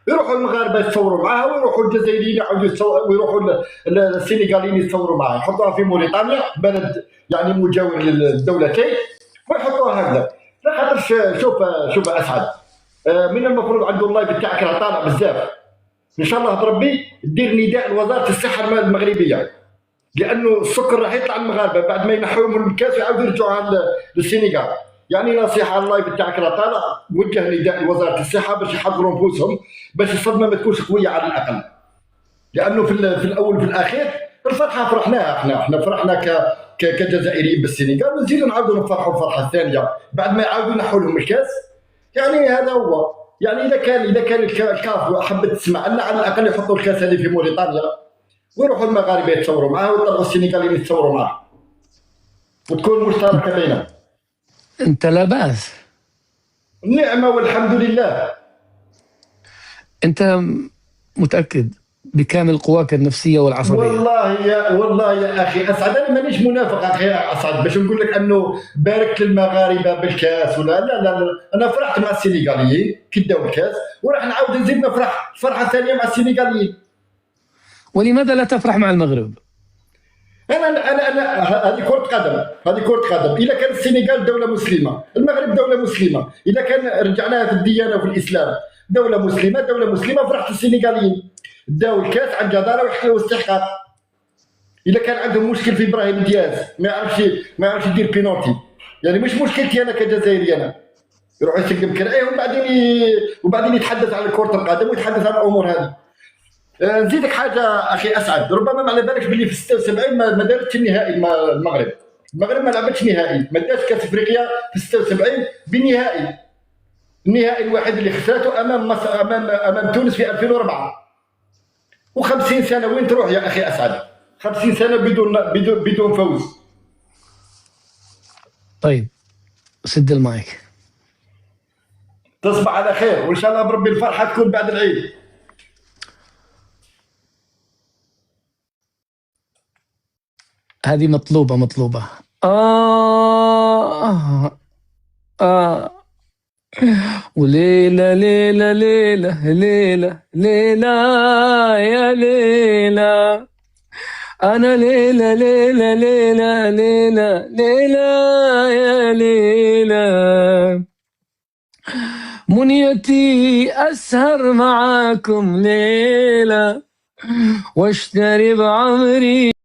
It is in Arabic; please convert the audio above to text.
يروحوا المغاربه يتصوروا معاها، ويروحوا الجزائريين يعاودوا ويروحوا السنغاليين يتصوروا معاها، يحطوها في موريتانيا بلد يعني مجاور للدولتين، ويحطوها هكذا. لا خاطر شوف اسعد، من المفروض عنده اللايف تاعك راه طالع بزاف، ان شاء الله بربي دير نداء لوزاره الصحه المغربيه، لانه السكر راح يطلع المغاربه بعد ما ينحوهم من الكاس ويعاودوا يرجعوها للسنغال. يعني نصيحه اللايف تاعك راه طالع، وجه نداء لوزاره الصحه باش يحضروا نفوسهم، باش الصدمه ما تكونش قويه على الاقل، لانه في الاول وفي الاخير الفرحه فرحناها، احنا فرحنا كجزائريين بالسنغال، ونزيدوا نعاودوا نفرحوا الفرحه الثانيه بعد ما يعاودوا ينحوا لهم الكاس. يعني هذا هو، يعني اذا كان الكاف حبت تسمع لنا، على الاقل يحطوا الكاس هذه في موريتانيا، ويروحوا المغاربه يتصوروا معاه، ويطلعوا السنغاليين يتصوروا معاه، وتكون مشتركه بينهم. انت لا باس. النعمه والحمد لله. انت متاكد بكامل قواك النفسيه والعصبيه؟ والله يا اخي اسعد، انا مانيش منافق اخي اسعد باش نقول لك انه باركت للمغاربه بالكاس ولا لا، انا فرحت مع السنغاليين كي داو الكاس، وراح نعاود نزيد نفرح فرحه ثانيه مع السنغاليين. ولماذا لا تفرح مع المغرب؟ انا هذه كره قدم، اذا كان السنغال دوله مسلمه، المغرب دوله مسلمه، اذا كان رجعناها في الديانه وفي الاسلام دوله مسلمه، فرحت السنغاليين داو الكاس عن جداره واستحقاق. اذا كان عندهم مشكل في ابراهيم دياز ما يعرفش يدير بينالتي، يعني مش مشكلتي انا كجزائري، انا يروح يسقم كرعيه وبعدين يتحدث على كره القدم ويتحدث على الامور هذه. نزيدك حاجه اخي اسعد، ربما ما على بالكش باللي في 76 ما دارتش النهائي المغرب ما لعبتش نهائي، ما دارش كاس افريقيا في 76 بنهائي. النهائي الوحيد اللي خسرته امام تونس في 2004. و50 سنه وين تروح يا اخي اسعد؟ 50 سنه بدون فوز. طيب سد المايك. تصبح على خير، وان شاء الله بربي الفرحه تكون بعد العيد. هذه مطلوبة. وليلة ليلة ليلة ليلة ليلة يا ليلة، أنا ليلة ليلة ليلة ليلة ليلة يا ليلة، منيتي أسهر معاكم ليلة واشتري بعمري.